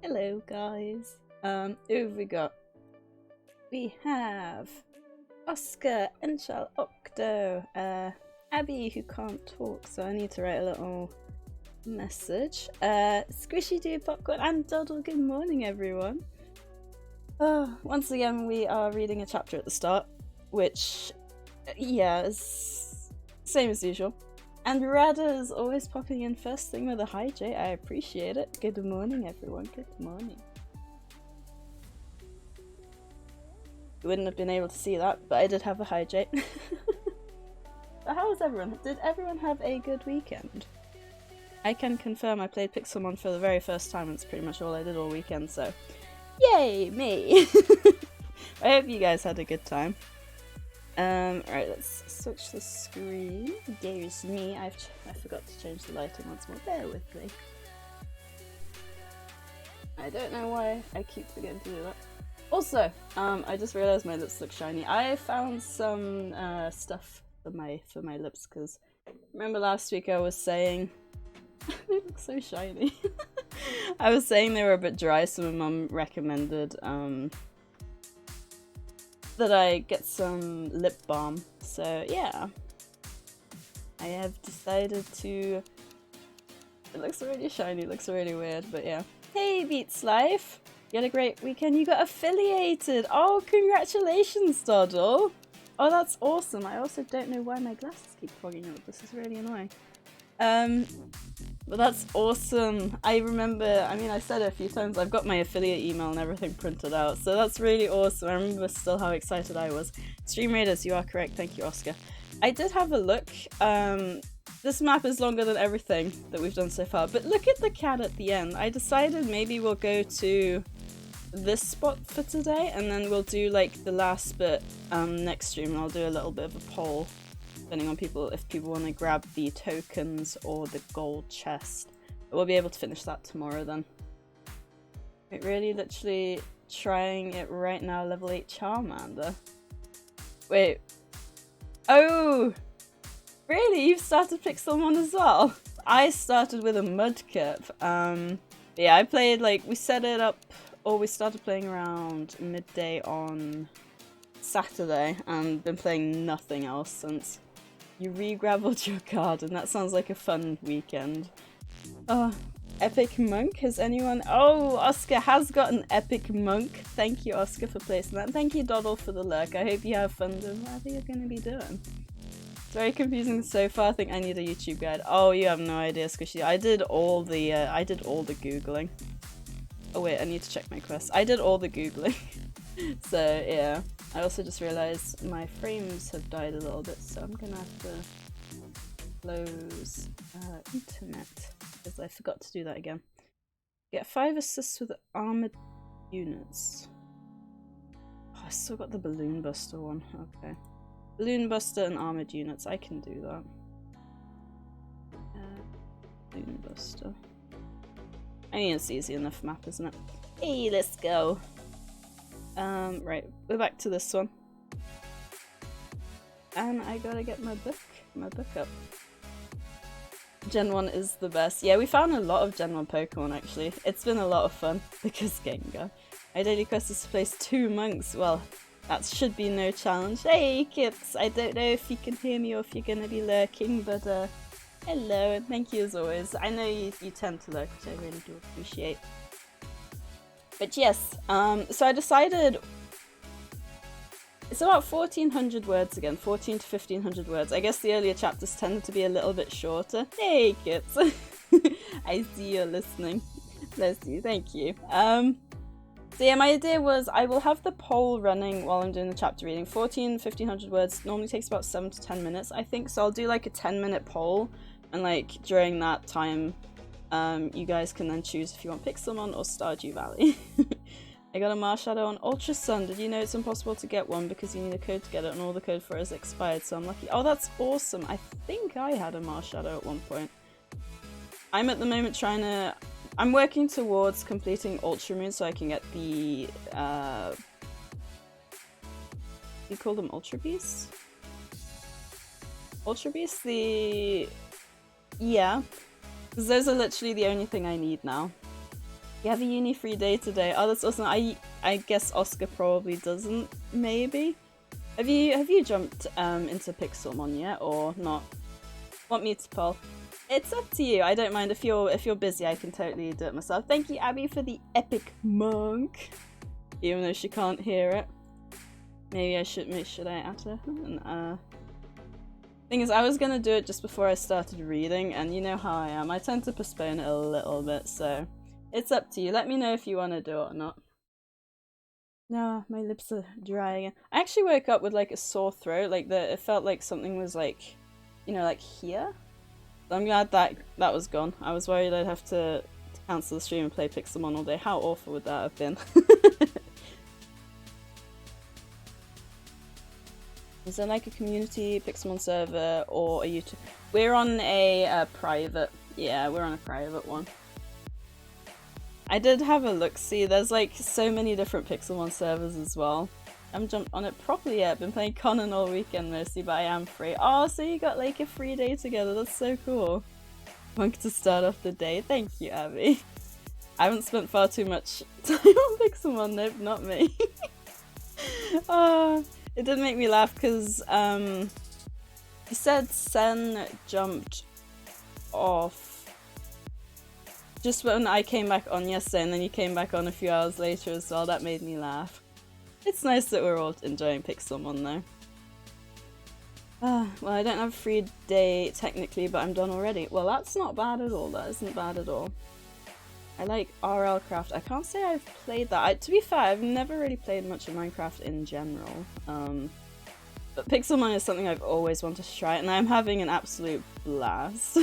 Hello guys. Who have we got? We have Oscar, Enchal, Octo, Abby who can't talk, so I need to write a little message. Squishy Dude, Popcorn, and Doddle. Good morning, everyone. Once again, we are reading a chapter at the start, which, yeah, is same as usual. And Rada is always popping in first thing with a hi J. I appreciate it. Good morning, everyone. Good morning. You wouldn't have been able to see that, but I did have a hi J. But how was everyone? Did everyone have a good weekend? I can confirm I played Pixelmon for the very first time, and it's pretty much all I did all weekend, so yay, me! I hope you guys had a good time. Right, let's switch the screen. There's me. I forgot to change the lighting once more. Bear with me. I don't know why I keep forgetting to do that. Also, I just realized my lips look shiny. I found some stuff for my lips, because remember last week I was saying they look so shiny. I was saying they were a bit dry, so my mum recommended that I get some lip balm. So yeah, I have decided to. It looks really shiny, it looks really weird, but yeah. Hey Beats Life! You had a great weekend, you got affiliated! Oh, congratulations, Doddle! Oh, that's awesome. I also don't know why my glasses keep fogging up. This is really annoying. But that's awesome. I remember, I mean, I said it a few times, I've got my affiliate email and everything printed out, so that's really awesome. I remember still how excited I was. Stream Raiders, you are correct. Thank you, Oscar. I did have a look. This map is longer than everything that we've done so far, but look at the cat at the end. I decided maybe we'll go to this spot for today, and then we'll do like the last bit next stream, and I'll do a little bit of a poll depending on if people want to grab the tokens or the gold chest. But we'll be able to finish that tomorrow then. Wait, really? Literally trying it right now, level 8 Charmander. Wait. Oh! Really? You've started Pixelmon as well? I started with a Mudkip. Yeah, I played, like, we set it up, or we started playing around midday on Saturday, and been playing nothing else since. You re-gravelled your card, and that sounds like a fun weekend. Oh, Epic Monk? Has anyone... Oh, Oscar has got an Epic Monk. Thank you, Oscar, for placing that. Thank you, Doddle, for the lurk. I hope you have fun doing whatever you're going to be doing. It's very confusing so far. I think I need a YouTube guide. Oh, you have no idea, Squishy. I did all the Googling. Oh wait, I need to check my quest. I did all the Googling. So, yeah. I also just realised my frames have died a little bit, so I'm gonna have to close internet, because I forgot to do that again. Get 5 assists with armoured units. Oh, I still got the Balloon Buster one. Okay. Balloon Buster and armoured units, I can do that. Balloon Buster. I mean, it's easy enough map, isn't it? Hey, let's go! Right, we're back to this one. And I gotta get my book up. Gen 1 is the best. Yeah, we found a lot of Gen 1 Pokemon actually. It's been a lot of fun, because Gengar. My daily quest is to place 2 monks. Well, that should be no challenge. Hey kids! I don't know if you can hear me or if you're gonna be lurking, but hello, and thank you as always. I know you tend to lurk, which I really do appreciate. But yes, so I decided it's about 1400 words again, 14 to 1500 words. I guess the earlier chapters tended to be a little bit shorter. Hey kids! I see you're listening. Bless you, thank you. So yeah, my idea was I will have the poll running while I'm doing the chapter reading. 1500 words normally takes about 7 to 10 minutes, I think, so I'll do like a 10-minute poll, and like during that time you guys can then choose if you want Pixelmon or Stardew Valley. I got a Marshadow on Ultra Sun. Did you know it's impossible to get one because you need a code to get it, and all the code for it is expired, so I'm lucky. Oh, that's awesome. I think I had a Marshadow at one point. I'm at the moment I'm working towards completing Ultra Moon so I can get the, you call them Ultra Beasts? Ultra Beasts? Yeah. Because those are literally the only thing I need now. You have a uni-free day today. Oh, that's awesome. I guess Oscar probably doesn't. Maybe. Have you jumped into Pixelmon yet or not? Want me to pull? It's up to you. I don't mind if you're busy. I can totally do it myself. Thank you, Abby, for the epic monk. Even though she can't hear it. Maybe I should I add her? And, thing is, I was gonna do it just before I started reading, and you know how I am. I tend to postpone it a little bit, so it's up to you. Let me know if you want to do it or not. No, my lips are dry again. I actually woke up with like a sore throat, like it felt like something was like, you know, like here. So I'm glad that was gone. I was worried I'd have to cancel the stream and play Pixelmon all day. How awful would that have been? Is there like a community Pixelmon server or a YouTube? We're on a private. Yeah, we're on a private one. I did have a look-see. There's like so many different Pixelmon servers as well. I haven't jumped on it properly yet. Been playing Conan all weekend mostly, but I am free. Oh, so you got like a free day together. That's so cool. Monk to start off the day. Thank you, Abby. I haven't spent far too much time on Pixelmon. Nope, not me. It did make me laugh because you said Sen jumped off just when I came back on yesterday, and then you came back on a few hours later as well. That made me laugh. It's nice that we're all enjoying Pixelmon though. Well, I don't have a free day technically, but I'm done already. Well, that's not bad at all. That isn't bad at all. I like RL Craft. I can't say I've played that. To be fair, I've never really played much of Minecraft in general. But Pixelmon is something I've always wanted to try, and I'm having an absolute blast.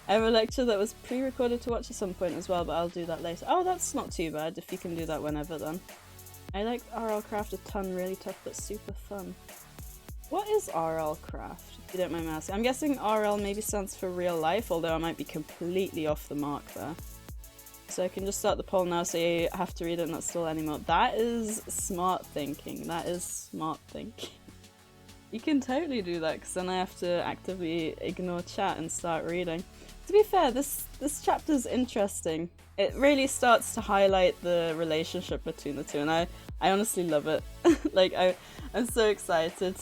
I have a lecture that was pre-recorded to watch at some point as well, but I'll do that later. Oh, that's not too bad if you can do that whenever then. I like RL Craft a ton, really tough but super fun. What is RL Craft, if you don't mind me asking? I'm guessing RL maybe stands for real life, although I might be completely off the mark there. So I can just start the poll now so you have to read it not still anymore. That is smart thinking. That is smart thinking. You can totally do that, because then I have to actively ignore chat and start reading. To be fair, this chapter's interesting. It really starts to highlight the relationship between the two, and I honestly love it. Like, I'm so excited.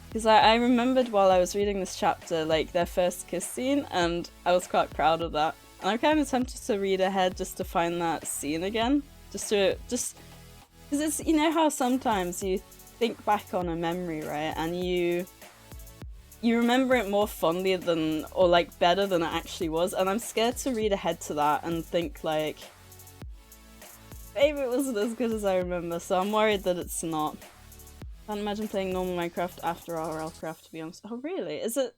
Because I remembered while I was reading this chapter, like, their first kiss scene, and I was quite proud of that. And I'm kind of tempted to read ahead just to find that scene again. Because it's, you know how sometimes you think back on a memory, right, and you remember it more fondly than, or like better than it actually was, and I'm scared to read ahead to that and think like, maybe it wasn't as good as I remember, so I'm worried that it's not. Can't imagine playing normal Minecraft after RL Craft, to be honest. Oh really? Is it?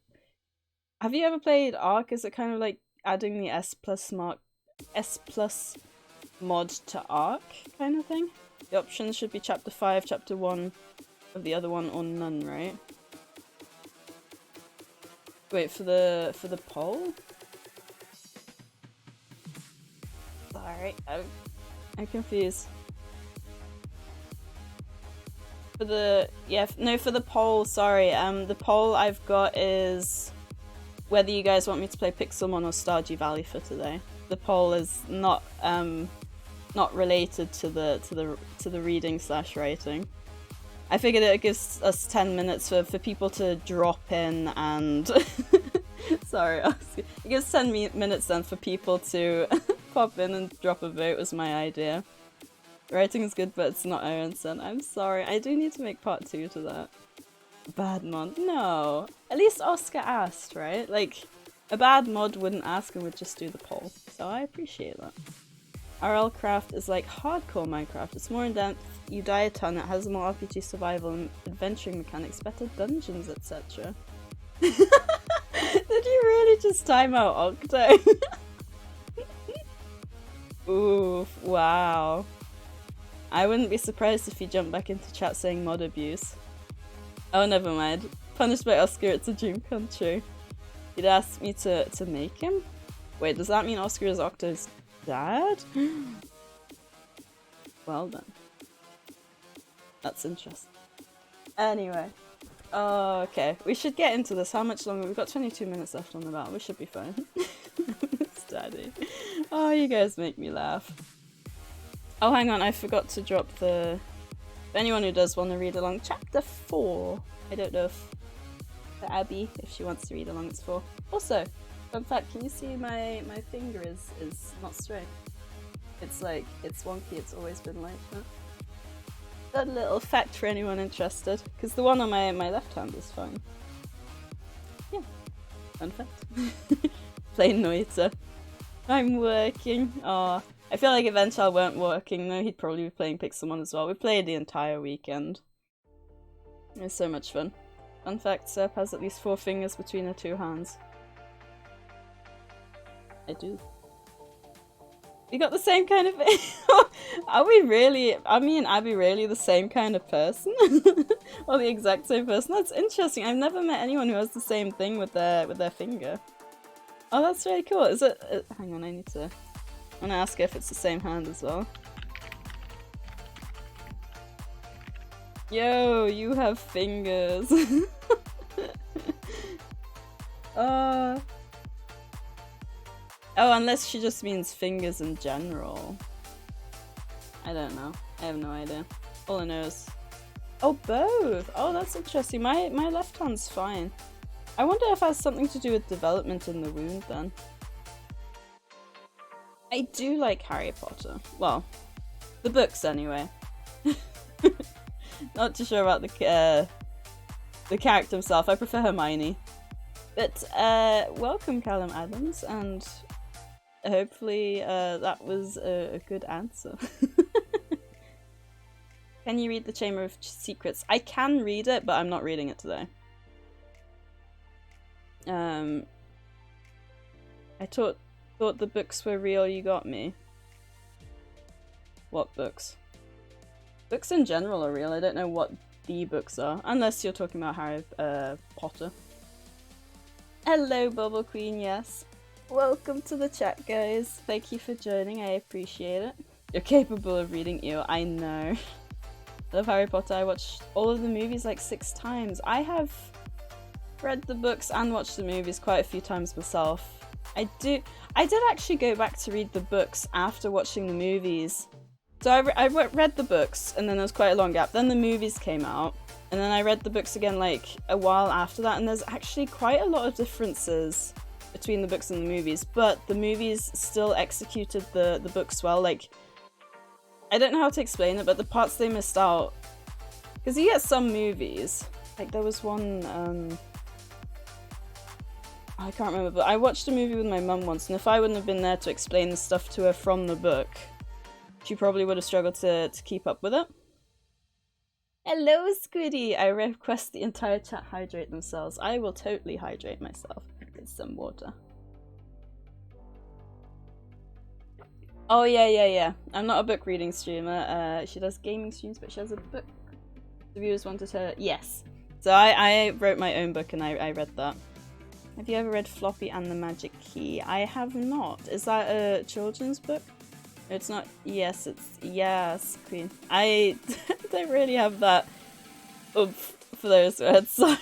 Have you ever played Ark? Is it kind of like adding the S plus mod to Ark kind of thing? The options should be chapter 5, chapter 1 of the other one, or none, right? Wait, for the poll? Sorry, I'm confused. For the for the poll, sorry. The poll I've got is whether you guys want me to play Pixelmon or Stardew Valley for today. The poll is not related to the reading / writing. I figured it gives us 10 minutes for people to drop in and... Sorry, Oscar. It gives 10 minutes then for people to pop in and drop a vote was my idea. Writing is good, but it's not Iron Sun. I'm sorry, I do need to make part 2 to that. Bad mod? No. At least Oscar asked, right? Like, a bad mod wouldn't ask and would just do the poll. So I appreciate that. RL Craft is like hardcore Minecraft. It's more in depth, you die a ton, it has more RPG survival and adventuring mechanics, better dungeons, etc. Did you really just time out Octo? Oof, wow. I wouldn't be surprised if you jump back into chat saying mod abuse. Oh, never mind. Punished by Oscar, it's a dream come true. He'd ask me to make him? Wait, does that mean Oscar is Octo's dad? Well then. That's interesting. Anyway. Oh, okay. We should get into this. How much longer? We've got 22 minutes left on the battle. We should be fine. It's daddy. Oh, you guys make me laugh. Oh, hang on, I forgot to drop the... For anyone who does want to read along, chapter 4. I don't know if... For Abby, if she wants to read along, it's 4. Also, fun fact, can you see my finger is not straight? It's like, it's wonky, it's always been like that. That little fact for anyone interested, because the one on my left hand is fine. Yeah, fun fact. Plain noiter. I'm working. Oh, I feel like if Enchal weren't working though, he'd probably be playing Pixelmon as well. We played the entire weekend. It was so much fun. Fun fact, Serp has at least 4 fingers between her 2 hands. I do. We got the same kind of... Are we really... Are me and Abby really the same kind of person? Or the exact same person? That's interesting. I've never met anyone who has the same thing with their finger. Oh, that's really cool. Is it... hang on, I need to... I'm gonna ask her if it's the same hand as well. Yo, you have fingers. Oh, unless she just means fingers in general. I don't know. I have no idea. All I know is... Oh, both! Oh, that's interesting. My left hand's fine. I wonder if it has something to do with development in the wound then. I do like Harry Potter. Well, the books anyway. Not too sure about the character himself. I prefer Hermione. But welcome Callum Adams, and hopefully that was a good answer. Can you read the Chamber of Secrets? I can read it, but I'm not reading it today. I thought the books were real, you got me. What books? Books in general are real. I don't know what the books are, unless you're talking about Harry Potter. Hello, Bubble Queen, yes. Welcome to the chat, guys. Thank you for joining, I appreciate it. You're capable of reading Ew, I know. I love Harry Potter. I watched all of the movies like 6 times. I have read the books and watched the movies quite a few times myself. I did actually go back to read the books after watching the movies. So I read the books, and then there was quite a long gap. Then the movies came out, and then I read the books again like a while after that, and there's actually quite a lot of differences between the books and the movies, but the movies still executed the books well. Like, I don't know how to explain it, but the parts they missed out, because you get some movies, like there was one, I can't remember, but I watched a movie with my mum once, and if I wouldn't have been there to explain the stuff to her from the book, she probably would have struggled to keep up with it. Hello, Squiddy! I request the entire chat hydrate themselves. I will totally hydrate myself with some water. Oh, yeah. I'm not a book reading streamer. She does gaming streams, but she has a book. The viewers wanted her. Yes. So I wrote my own book and I read that. Have you ever read Floppy and the Magic Key? I have not. Is that a children's book? It's not. Yes, it's. Yes, Queen. I don't really have that oomph for those words. Sorry.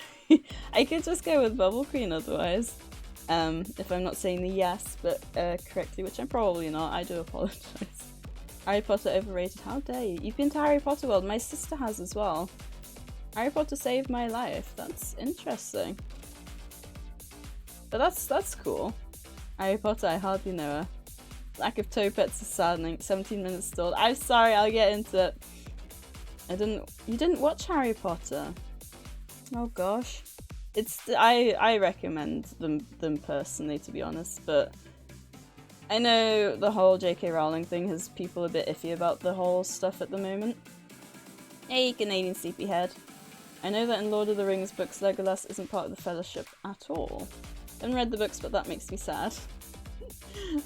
I could just go with Bubble Queen otherwise. If I'm not saying the yes but correctly, which I'm probably not. I do apologize. Harry Potter overrated. How dare you? You've been to Harry Potter World. My sister has as well. Harry Potter saved my life. That's interesting. But that's cool. Harry Potter, I hardly know her. Lack of toe pets is saddening. 17 minutes stalled. I'm sorry, I'll get into it. You didn't watch Harry Potter? Oh gosh. I recommend them personally, to be honest, but I know the whole J.K. Rowling thing has people a bit iffy about the whole stuff at the moment. Hey, Canadian sleepyhead. I know that in Lord of the Rings books, Legolas isn't part of the Fellowship at all. I haven't read the books, but that makes me sad.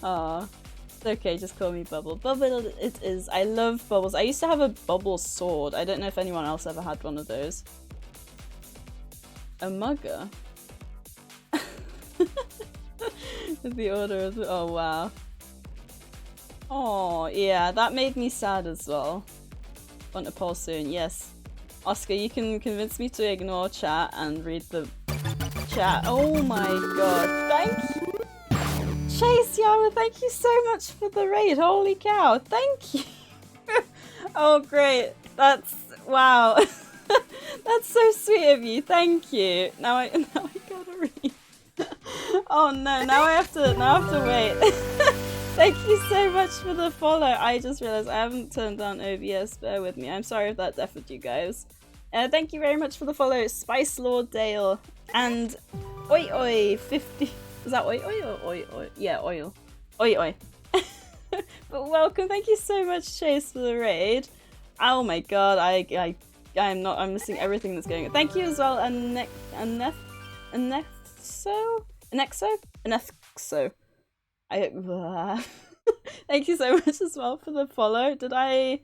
Aw. It's okay, just call me Bubble. Bubble it is. I love bubbles. I used to have a bubble sword. I don't know if anyone else ever had one of those. A mugger? With the order of the... Oh, wow. Oh, yeah, that made me sad as well. Want a poll soon? Yes. Oscar, you can convince me to ignore chat and read the chat. Oh my god, thank you! Chase Yama, thank you so much for the raid. Holy cow, thank you. Oh, great. That's, wow. That's so sweet of you. Thank you. Now I gotta read. Oh no, now I have to wait. Thank you so much for the follow. I just realized I haven't turned on OBS. Bear with me. I'm sorry if that deafened you guys. Thank you very much for the follow, Spice Lord Dale and Oi Oi 50. Is that Oi Oi or Oi Oi? Yeah, Oil. Oi Oi. But welcome. Thank you so much, Chase, for the raid. Oh my god, I'm missing everything that's going on. Thank you as well, Anexo. Thank you so much as well for the follow. Did I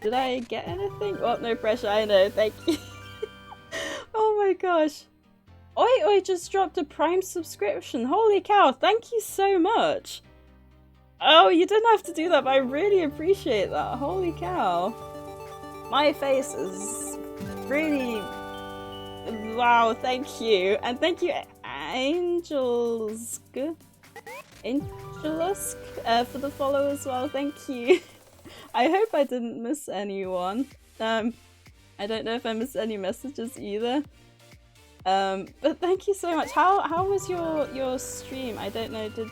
get anything? Oh, no pressure, I know. Thank you. Oh my gosh. Oi Oi just dropped a Prime subscription. Holy cow, thank you so much. Oh, you didn't have to do that, but I really appreciate that. Holy cow. My face is really... Wow, thank you. And thank you, Angelusk, for the follow as well. Thank you. I hope I didn't miss anyone. I don't know if I missed any messages either. But thank you so much. How was your stream? I don't know. Did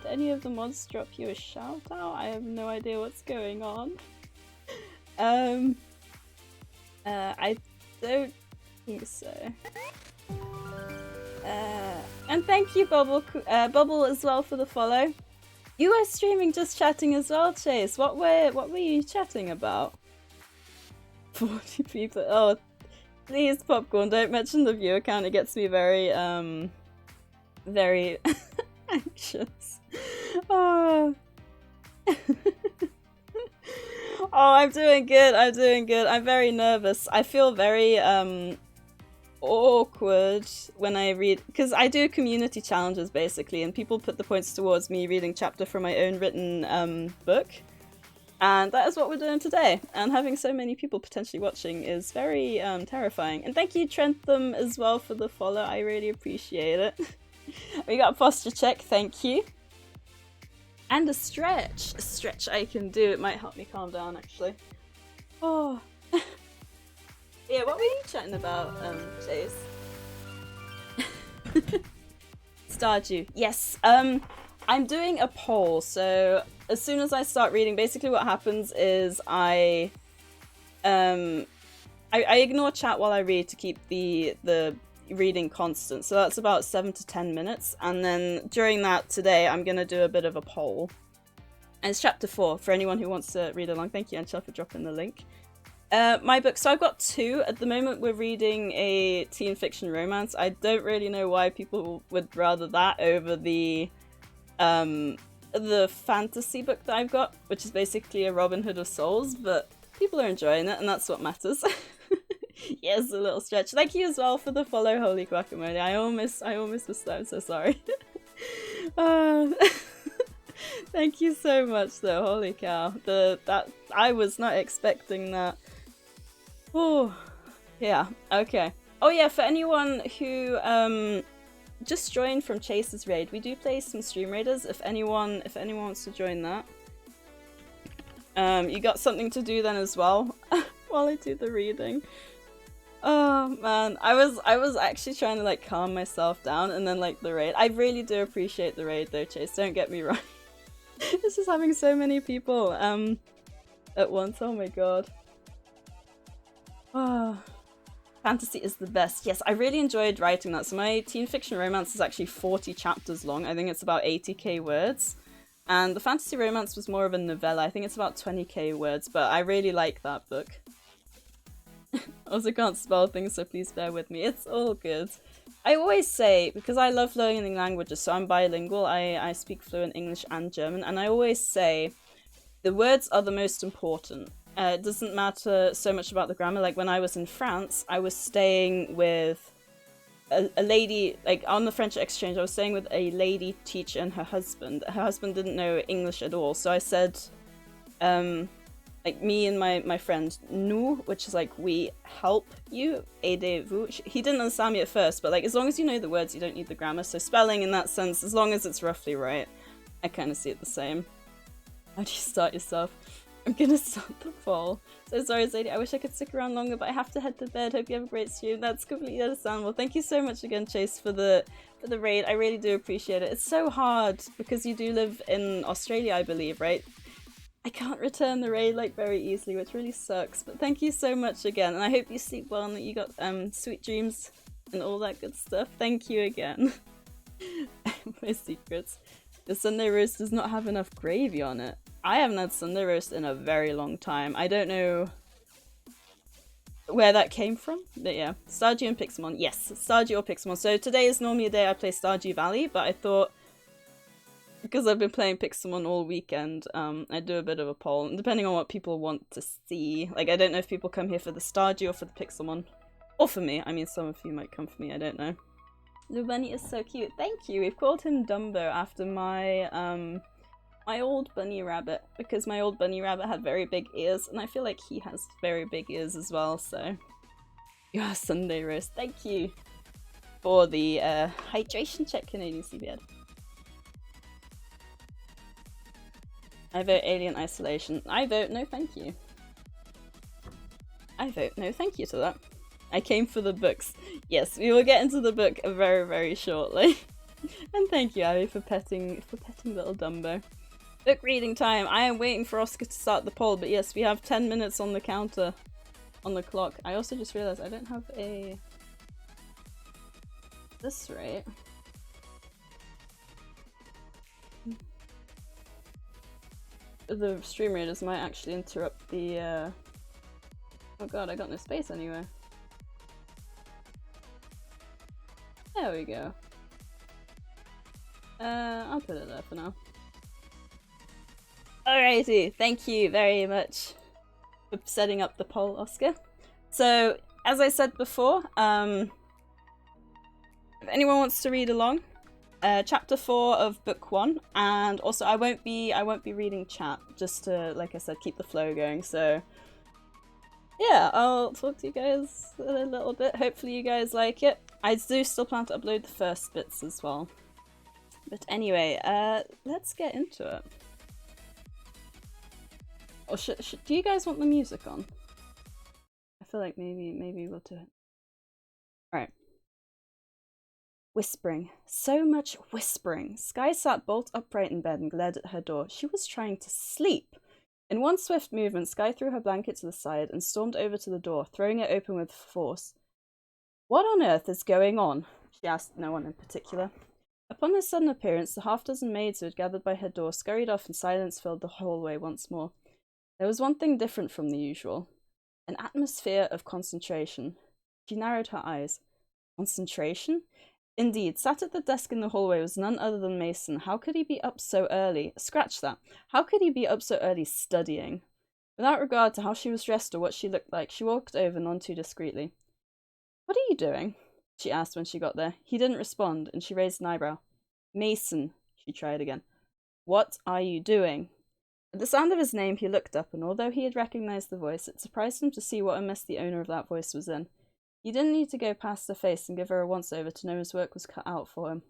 any of the mods drop you a shout out? I have no idea what's going on. I don't think so. And thank you, Bubble as well for the follow. You were streaming just chatting as well, Chase. What were you chatting about? 40 people. Oh, please, Popcorn, don't mention the viewer count. It gets me very very anxious. Oh. Oh, I'm doing good. I'm very nervous. I feel very awkward when I read, because I do community challenges basically, and people put the points towards me reading chapter from my own written book, and that is what we're doing today. And having so many people potentially watching is very terrifying. And thank you, Trentham, as well for the follow. I really appreciate it. We got a posture check. Thank you. And a stretch I can do. It might help me calm down, actually. Oh. Yeah, what were you chatting about, Chase? Stardew. Yes. I'm doing a poll, so as soon as I start reading, basically what happens is I ignore chat while I read to keep the reading constant, so that's about 7 to 10 minutes, and then during that today I'm gonna do a bit of a poll, and it's chapter 4 for anyone who wants to read along. Thank you, Anshel, for dropping the link. My book, so I've got 2 at the moment. We're reading a teen fiction romance. I don't really know why people would rather that over the fantasy book that I've got, which is basically a Robin Hood of Souls, but people are enjoying it and that's what matters. Yes, a little stretch. Thank you as well for the follow, Holy Guacamole. I almost missed that. I'm so sorry. Thank you so much, though. Holy cow! That I was not expecting that. Oh, yeah. Okay. Oh yeah. For anyone who just joined from Chase's raid, we do play some stream raiders. If anyone wants to join that, you got something to do then as well while I do the reading. Oh man, I was actually trying to like calm myself down, and then like the raid. I really do appreciate the raid though, Chase. Don't get me wrong. It's just having so many people at once. Oh my god. Oh, fantasy is the best. Yes, I really enjoyed writing that. So my teen fiction romance is actually 40 chapters long. I think it's about 80k words. And the fantasy romance was more of a novella. I think it's about 20k words, but I really like that book. Also can't spell things, so please bear with me. It's all good. I always say, because I love learning languages, so I'm bilingual, I speak fluent English and German, and I always say the words are the most important. It doesn't matter so much about the grammar. Like when I was in France, I was staying with a lady, like on the French exchange, I was staying with a lady teacher and her husband. Her husband didn't know English at all, so I said, like me and my friend, nous, which is like we help you, aidez-vous. He didn't understand me at first, but like as long as you know the words, you don't need the grammar. So spelling in that sense, as long as it's roughly right, I kind of see it the same. How do you start yourself? I'm gonna start the poll. So sorry, Sadie. I wish I could stick around longer, but I have to head to bed. Hope you have a great stream. That's completely understandable. Thank you so much again, Chase, for the raid. I really do appreciate it. It's so hard because you do live in Australia, I believe, right? I can't return the raid like very easily, which really sucks. But thank you so much again, and I hope you sleep well and that you got sweet dreams and all that good stuff. Thank you again. My secrets. The Sunday roast does not have enough gravy on it. I haven't had Sunday roast in a very long time. I don't know where that came from, but yeah. Stardew and Pixelmon. Yes, Stardew or Pixelmon. So today is normally a day I play Stardew Valley, but I thought, because I've been playing Pixelmon all weekend, I'd do a bit of a poll, and depending on what people want to see. Like, I don't know if people come here for the Stardew or for the Pixelmon. Or for me. I mean, some of you might come for me, I don't know. The bunny is so cute. Thank you. We've called him Dumbo after my my old bunny rabbit, because my old bunny rabbit had very big ears, and I feel like he has very big ears as well, so... Yeah, Sunday roast. Thank you for the hydration check, Canadian CBN. I vote Alien Isolation. I vote no thank you. I vote no thank you to that. I came for the books. Yes, we will get into the book very, very shortly. And thank you, Abby, for petting little Dumbo. Book reading time. I am waiting for Oscar to start the poll, but yes, we have 10 minutes on the counter, on the clock. I also just realized I don't have a... this rate. The stream raiders might actually interrupt the, oh god, I got no space anywhere. There we go. I'll put it there for now. Alrighty, thank you very much for setting up the poll, Oscar. So, as I said before, if anyone wants to read along, chapter 4 of book 1, and also I won't be reading chat, just to, like I said, keep the flow going. So yeah, I'll talk to you guys in a little bit. Hopefully you guys like it. I do still plan to upload the first bits as well. But anyway, let's get into it. Or do you guys want the music on? I feel like maybe we'll do it. Alright. Whispering. So much whispering. Sky sat bolt upright in bed and glared at her door. She was trying to sleep. In one swift movement, Sky threw her blanket to the side and stormed over to the door, throwing it open with force. What on earth is going on? She asked no one in particular. Upon her sudden appearance, the half-dozen maids who had gathered by her door scurried off and silence filled the hallway once more. There was one thing different from the usual. An atmosphere of concentration. She narrowed her eyes. Concentration? Indeed, sat at the desk in the hallway was none other than Mason. How could he be up so early? Scratch that. How could he be up so early studying? Without regard to how she was dressed or what she looked like, she walked over none too discreetly. What are you doing? She asked when she got there. He didn't respond, and she raised an eyebrow. Mason, she tried again. What are you doing? At the sound of his name, he looked up, and although he had recognized the voice, it surprised him to see what a mess the owner of that voice was in. He didn't need to go past her face and give her a once-over to know his work was cut out for him.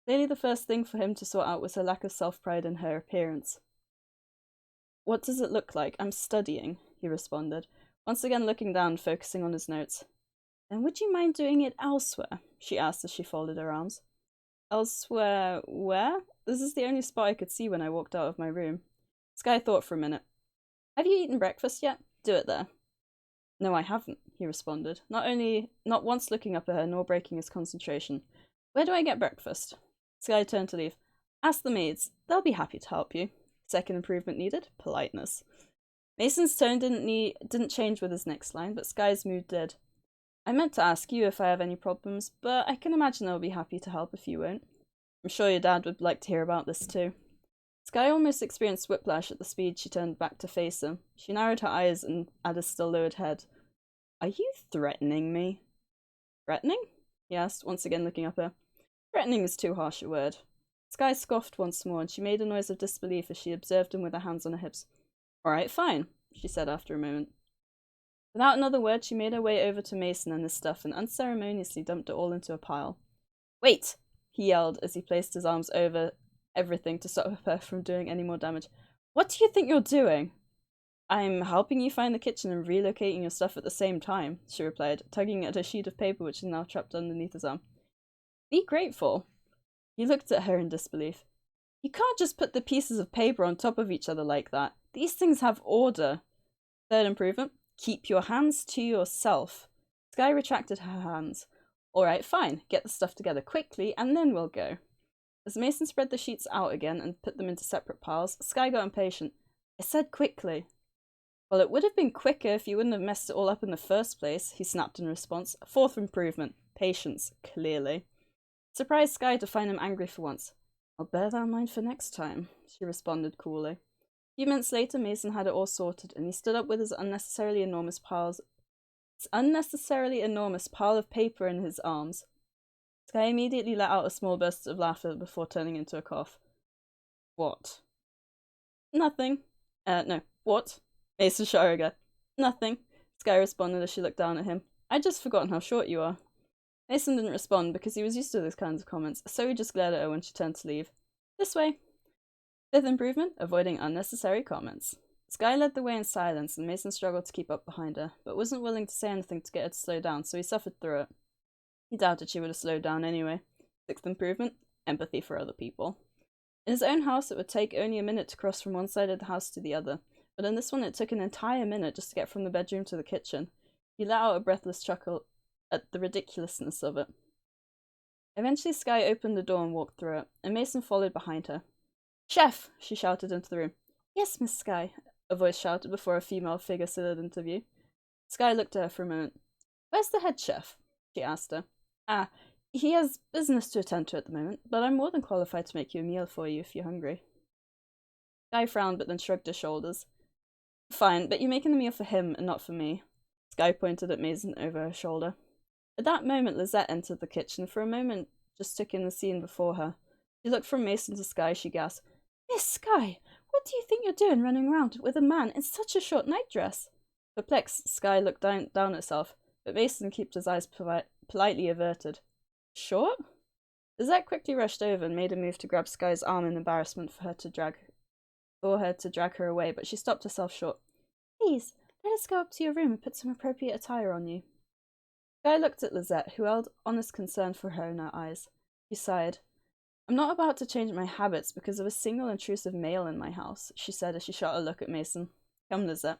Clearly the first thing for him to sort out was her lack of self-pride in her appearance. What does it look like? I'm studying, he responded, once again looking down, focusing on his notes. Then would you mind doing it elsewhere? She asked as she folded her arms. Elsewhere where? This is the only spot I could see when I walked out of my room. Sky thought for a minute. Have you eaten breakfast yet? Do it there. No, I haven't, he responded, not once looking up at her nor breaking his concentration. Where do I get breakfast? Sky turned to leave. Ask the maids. They'll be happy to help you. Second improvement needed? Politeness. Mason's tone didn't change with his next line, but Sky's mood did. I meant to ask you if I have any problems, but I can imagine they'll be happy to help if you won't. I'm sure your dad would like to hear about this too. Sky almost experienced whiplash at the speed she turned back to face him. She narrowed her eyes and at a still lowered head. Are you threatening me? Threatening? He asked, once again looking up at her. Threatening is too harsh a word. Sky scoffed once more, and she made a noise of disbelief as she observed him with her hands on her hips. All right, fine, she said after a moment. Without another word, she made her way over to Mason and his stuff and unceremoniously dumped it all into a pile. Wait! He yelled as he placed his arms over everything to stop her from doing any more damage. What do you think you're doing? I'm helping you find the kitchen and relocating your stuff at the same time, she replied, tugging at a sheet of paper which is now trapped underneath his arm. Be grateful. He looked at her in disbelief. You can't just put the pieces of paper on top of each other like that. These things have order. Third improvement, keep your hands to yourself. Sky retracted her hands. Alright, fine, get the stuff together quickly and then we'll go. As Mason spread the sheets out again and put them into separate piles, Sky got impatient. I said quickly. Well, it would have been quicker if you wouldn't have messed it all up in the first place, he snapped in response. Fourth improvement, patience, clearly. Surprised Sky to find him angry for once. I'll bear that in mind for next time, she responded coolly. A few minutes later, Mason had it all sorted, and he stood up with his unnecessarily enormous pile of paper in his arms. Sky immediately let out a small burst of laughter before turning into a cough. What? Nothing. No. What? Mason shot her again. Nothing, Sky responded as she looked down at him. I'd just forgotten how short you are. Mason didn't respond because he was used to those kinds of comments, so he just glared at her when she turned to leave. This way. Fifth improvement, avoiding unnecessary comments. Sky led the way in silence, and Mason struggled to keep up behind her, but wasn't willing to say anything to get her to slow down, so he suffered through it. He doubted she would have slowed down anyway. Sixth improvement, empathy for other people. In his own house, it would take only a minute to cross from one side of the house to the other, but in this one it took an entire minute just to get from the bedroom to the kitchen. He let out a breathless chuckle at the ridiculousness of it. Eventually Sky opened the door and walked through it, and Mason followed behind her. Chef! She shouted into the room. Yes, Miss Sky, a voice shouted before a female figure slid into view. Sky looked at her for a moment. Where's the head chef? She asked her. Ah, he has business to attend to at the moment, but I'm more than qualified to make you a meal for you if you're hungry. Sky frowned but then shrugged her shoulders. Fine, but you're making the meal for him and not for me. Sky pointed at Mason over her shoulder. At that moment, Lizette entered the kitchen. For a moment, just took in the scene before her. She looked from Mason to Sky. She gasped, Miss Sky, what do you think you're doing running around with a man in such a short nightdress? Perplexed, Sky looked down at herself, but Mason kept his eyes politely averted. Short? Lizette quickly rushed over and made a move to grab Sky's arm in embarrassment for her to drag her away, but she stopped herself short. Please, let us go up to your room and put some appropriate attire on you. Sky looked at Lizette, who held honest concern for her in her eyes. She sighed. I'm not about to change my habits because of a single intrusive male in my house, she said as she shot a look at Mason. Come, Lizette.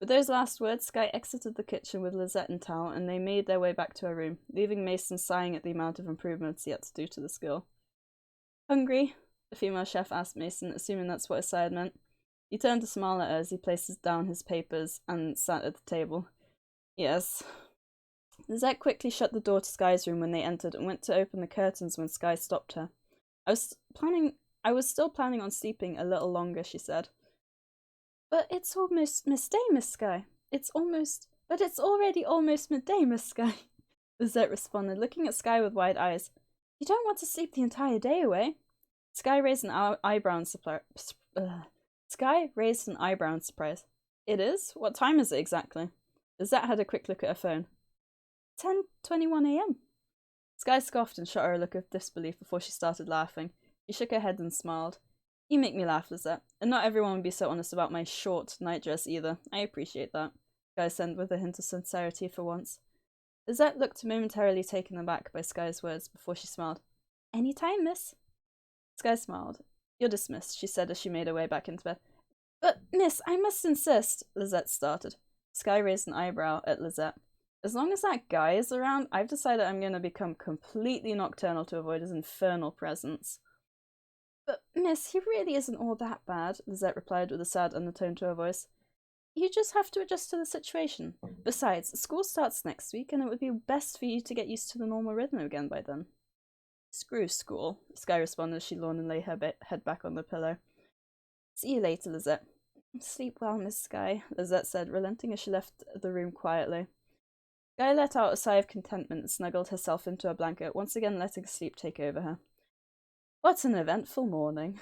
With those last words, Sky exited the kitchen with Lizette and Tal, and they made their way back to her room, leaving Mason sighing at the amount of improvements yet to do to the skill. Hungry? The female chef asked Mason, assuming that's what his sigh had meant. He turned to smile at her as he placed down his papers and sat at the table. Yes. Lizette quickly shut the door to Sky's room when they entered and went to open the curtains when Sky stopped her. I was still planning on sleeping a little longer, she said. But it's almost midday, Miss Sky. But it's already almost midday, Miss Sky. Lizette responded, looking at Sky with wide eyes. You don't want to sleep the entire day away. Sky raised an eyebrow in surprise. It is? What time is it exactly? Lizette had a quick look at her phone. 10:21 a.m. Sky scoffed and shot her a look of disbelief before she started laughing. She shook her head and smiled. You make me laugh, Lizette, and not everyone would be so honest about my short nightdress either. I appreciate that, Sky said with a hint of sincerity for once. Lizette looked momentarily taken aback by Sky's words before she smiled. Any time, miss. Sky smiled. You're dismissed, she said as she made her way back into bed. But, miss, I must insist, Lizette started. Sky raised an eyebrow at Lizette. As long as that guy is around, I've decided I'm going to become completely nocturnal to avoid his infernal presence. But, miss, he really isn't all that bad, Lizette replied with a sad undertone to her voice. You just have to adjust to the situation. Besides, school starts next week, and it would be best for you to get used to the normal rhythm again by then. Screw school, Sky responded as she yawned and lay her head back on the pillow. See you later, Lizette. Sleep well, Miss Sky, Lizette said, relenting as she left the room quietly. Sky let out a sigh of contentment and snuggled herself into her blanket, once again letting sleep take over her. What an eventful morning.